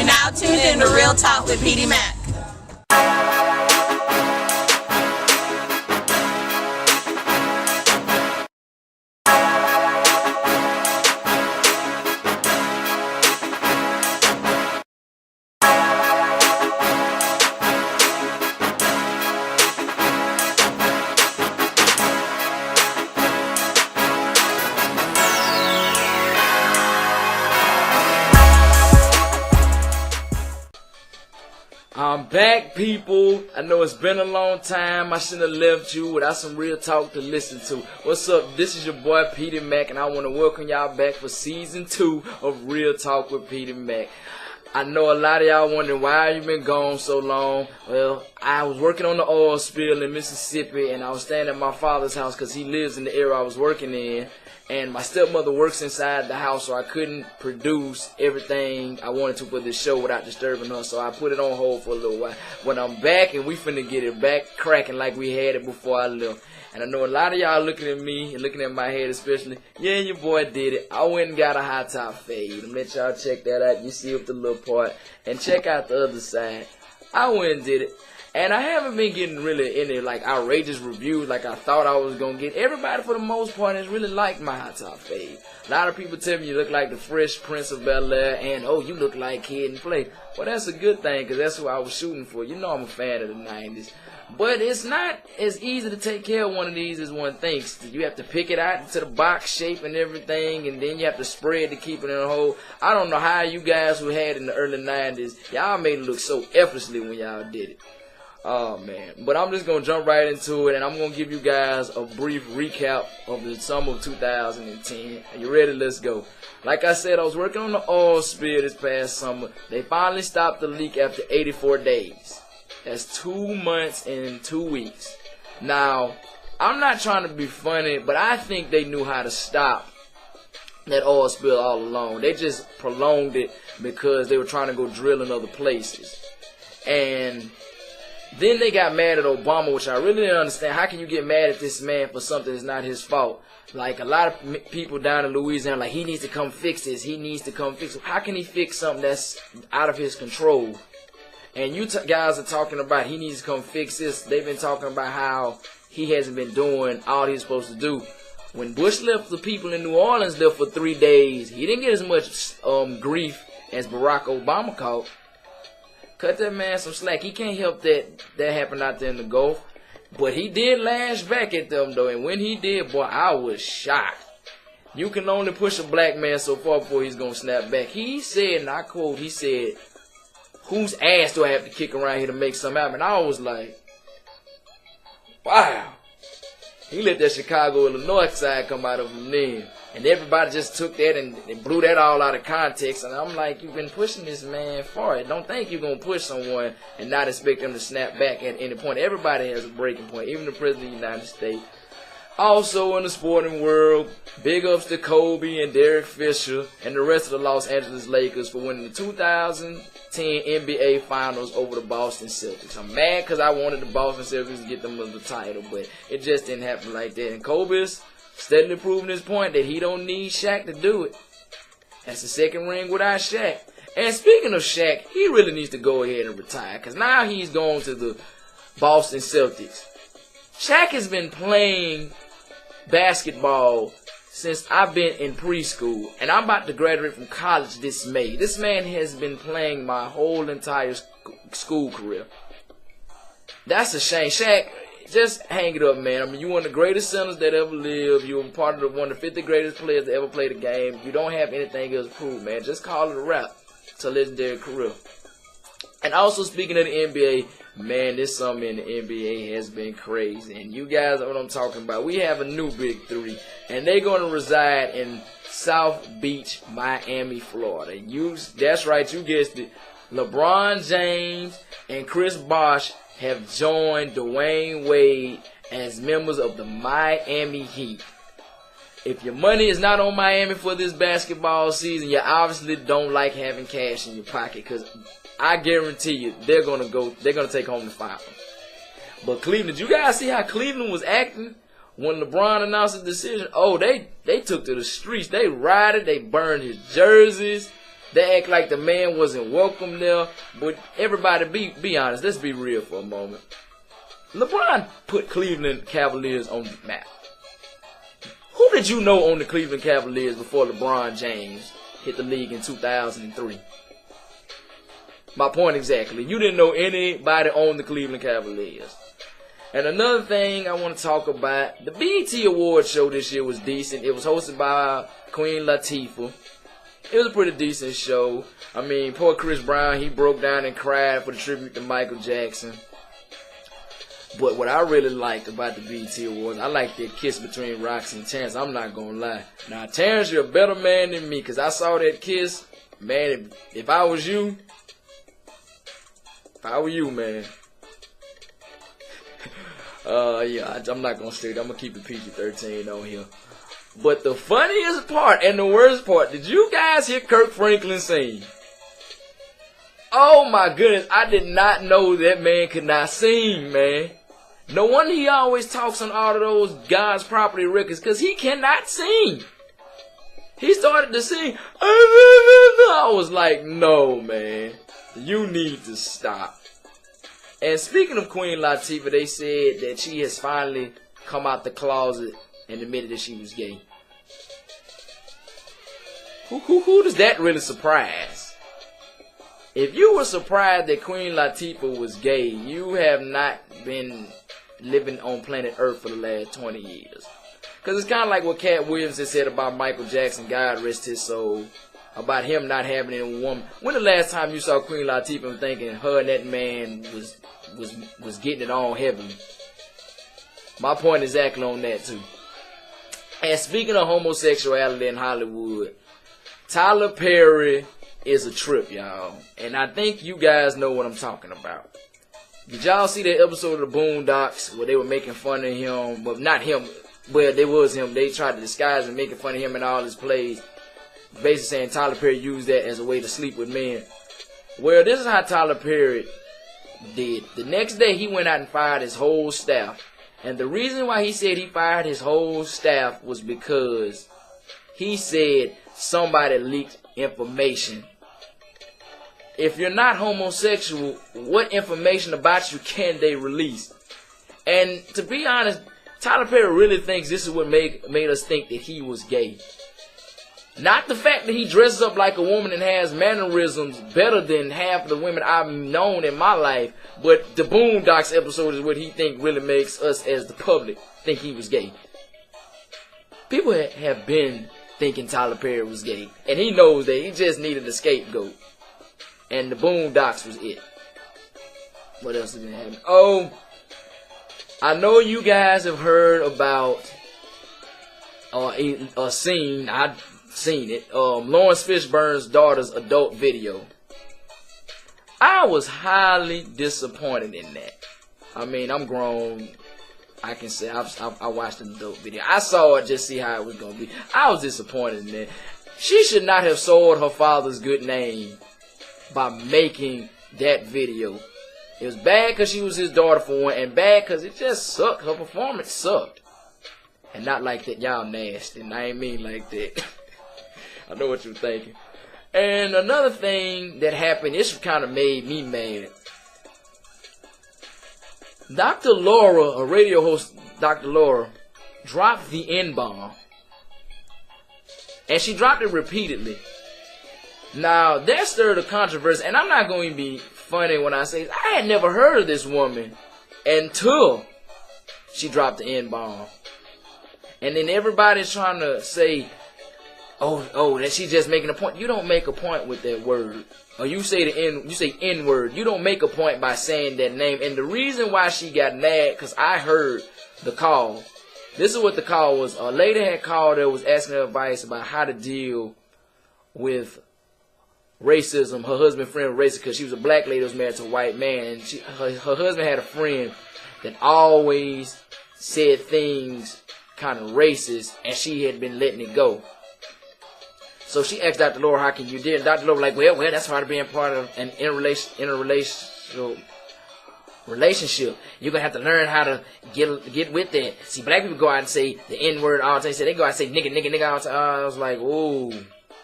You're now tuned in to Real Talk with Petey Mac. I'm back, people. I know it's been a long time. I shouldn't have left you without some real talk to listen to. What's up? This is your boy Petey Mac, and I want to welcome y'all back for season 2 of Real Talk with Petey Mac. I know a lot of y'all wondering why you been gone so long. Well, I was working on the oil spill in Mississippi, and I was staying at my father's house because he lives in the area I was working in. And my stepmother works inside the house, so I couldn't produce everything I wanted to for this show without disturbing her. So I put it on hold for a little while. When I'm back, and we finna get it back cracking like we had it before I left. And I know a lot of y'all looking at me and looking at my head especially. Yeah, your boy did it. I went and got a high top fade. I'll let y'all check that out. You see up the little part. And check out the other side. I went and did it. And I haven't been getting really any like outrageous reviews like I thought I was going to get. Everybody for the most part has really liked my high top fade. A lot of people tell me you look like the Fresh Prince of Bel-Air and oh, you look like Kid and Play. Well, that's a good thing because that's who I was shooting for. You know I'm a fan of the 90s. But it's not as easy to take care of one of these as one thinks. You have to pick it out into the box shape and everything, and then you have to spread to keep it in a hole. I don't know how you guys who had it in the early 90s, y'all made it look so effortlessly when y'all did it. Oh, man. But I'm just going to jump right into it, and I'm going to give you guys a brief recap of the summer of 2010. Are you ready? Let's go. Like I said, I was working on the oil spill this past summer. They finally stopped the leak after 84 days. That's 2 months and 2 weeks. Now, I'm not trying to be funny, but I think they knew how to stop that oil spill all along. They just prolonged it because they were trying to go drill in other places. And then they got mad at Obama, which I really didn't understand. How can you get mad at this man for something that's not his fault? Like, a lot of people down in Louisiana, like, he needs to come fix this. He needs to come fix it. How can he fix something that's out of his control? And you guys are talking about he needs to come fix this. They've been talking about how he hasn't been doing all he's supposed to do. When Bush left the people in New Orleans there for 3 days, he didn't get as much grief as Barack Obama caught. Cut that man some slack. He can't help that happened out there in the Gulf. But he did lash back at them, though. And when he did, boy, I was shocked. You can only push a black man so far before he's going to snap back. He said, and I quote, he said, "Whose ass do I have to kick around here to make something happen?" And I was like, wow. He let that Chicago, Illinois side come out of him then. And everybody just took that and blew that all out of context. And I'm like, you've been pushing this man for it. Don't think you're going to push someone and not expect them to snap back at any point. Everybody has a breaking point, even the President of the United States. Also in the sporting world, big ups to Kobe and Derek Fisher and the rest of the Los Angeles Lakers for winning the 2010 NBA Finals over the Boston Celtics. I'm mad because I wanted the Boston Celtics to get them the title, but it just didn't happen like that. And Kobe's steadily proving his point that he don't need Shaq to do it. That's the second ring without Shaq. And speaking of Shaq, he really needs to go ahead and retire because now he's going to the Boston Celtics. Shaq has been playing basketball since I've been in preschool, and I'm about to graduate from college this May. This man has been playing my whole entire school career. That's a shame. Shaq, just hang it up, man. I mean, you're one of the greatest centers that ever lived. You're part of one of the 50 greatest players that ever played the game. You don't have anything else to prove, man. Just call it a wrap. It's a legendary career. And also, speaking of the NBA, man, this summer in the NBA has been crazy. And you guys know what I'm talking about. We have a new Big Three, and they're going to reside in South Beach, Miami, Florida. That's right, you guessed it. LeBron James and Chris Bosh have joined Dwayne Wade as members of the Miami Heat. If your money is not on Miami for this basketball season, you obviously don't like having cash in your pocket, because I guarantee you they're gonna take home the finals. But Cleveland, you guys see how Cleveland was acting when LeBron announced the decision? Oh, they took to the streets. They rioted, they burned his jerseys. They act like the man wasn't welcome there. But everybody, be honest. Let's be real for a moment. LeBron put Cleveland Cavaliers on the map. Who did you know on the Cleveland Cavaliers before LeBron James hit the league in 2003? My point exactly. You didn't know anybody on the Cleveland Cavaliers. And another thing I want to talk about, the BET Awards show this year was decent. It was hosted by Queen Latifah. It was a pretty decent show. I mean, poor Chris Brown, he broke down and cried for the tribute to Michael Jackson. But what I really liked about the BET Awards, I liked that kiss between Roxy and Terrence. I'm not going to lie. Now, Terrence, you're a better man than me, because I saw that kiss. Man, if I was you, man. Yeah, I'm not going to say that. I'm going to keep it PG-13 on here. But the funniest part and the worst part, did you guys hear Kirk Franklin sing? Oh my goodness, I did not know that man could not sing, man. No wonder he always talks on all of those God's Property records, because he cannot sing. He started to sing. I was like, no, man. You need to stop. And speaking of Queen Latifah, they said that she has finally come out the closet and admitted that she was gay. Who does that really surprise? If you were surprised that Queen Latifah was gay, you have not been living on planet Earth for the last 20 years. Because it's kind of like what Cat Williams has said about Michael Jackson, God rest his soul, about him not having any woman. When the last time you saw Queen Latifah and thinking her and that man was getting it on heavily? My point is exactly on that too. And speaking of homosexuality in Hollywood, Tyler Perry is a trip, y'all. And I think you guys know what I'm talking about. Did y'all see that episode of the Boondocks where they were making fun of him? Well, not him. Well, they was him. They tried to disguise and making fun of him in all his plays. Basically saying Tyler Perry used that as a way to sleep with men. Well, this is how Tyler Perry did. The next day, he went out and fired his whole staff. And the reason why he said he fired his whole staff was because he said somebody leaked information. If you're not homosexual, what information about you can they release? And to be honest, Tyler Perry really thinks this is what made us think that he was gay. Not the fact that he dresses up like a woman and has mannerisms better than half of the women I've known in my life, but the Boondocks episode is what he think really makes us as the public think he was gay. People have been thinking Tyler Perry was gay, and he knows that he just needed a scapegoat. And the Boondocks was it. What else has been happening? Oh, I know you guys have heard about a scene. I've seen it. Lawrence Fishburne's daughter's adult video. I was highly disappointed in that. I mean, I'm grown. I can say I watched the adult video. I saw it just to see how it was going to be. I was disappointed in that. She should not have soiled her father's good name by making that video. It was bad because she was his daughter for one, and bad because it just sucked. Her performance sucked. And not like that, y'all nasty, and I ain't mean like that. I know what you're thinking. And another thing that happened, this kind of made me mad. Dr. Laura, a radio host, Dr. Laura, dropped the N-bomb. And she dropped it repeatedly. Now, that stirred a controversy, and I'm not going to be funny when I say I had never heard of this woman until she dropped the N-bomb. And then everybody's trying to say, oh, that she's just making a point. You don't make a point with that word. Or you say N-word. You don't make a point by saying that name. And the reason why she got mad, because I heard the call. This is what the call was. A lady had called that was asking her advice about how to deal with racism. Her husband friend was racist because she was a black lady that was married to a white man. And her husband had a friend that always said things kind of racist, and she had been letting it go. So she asked Dr. Laura, how can you deal? And Dr. Laura was like, well, that's part of being part of an interrelational relationship. You're going to have to learn how to get with that. See, black people go out and say the N-word all the time. They go out and say nigga all the time. I was like, ooh.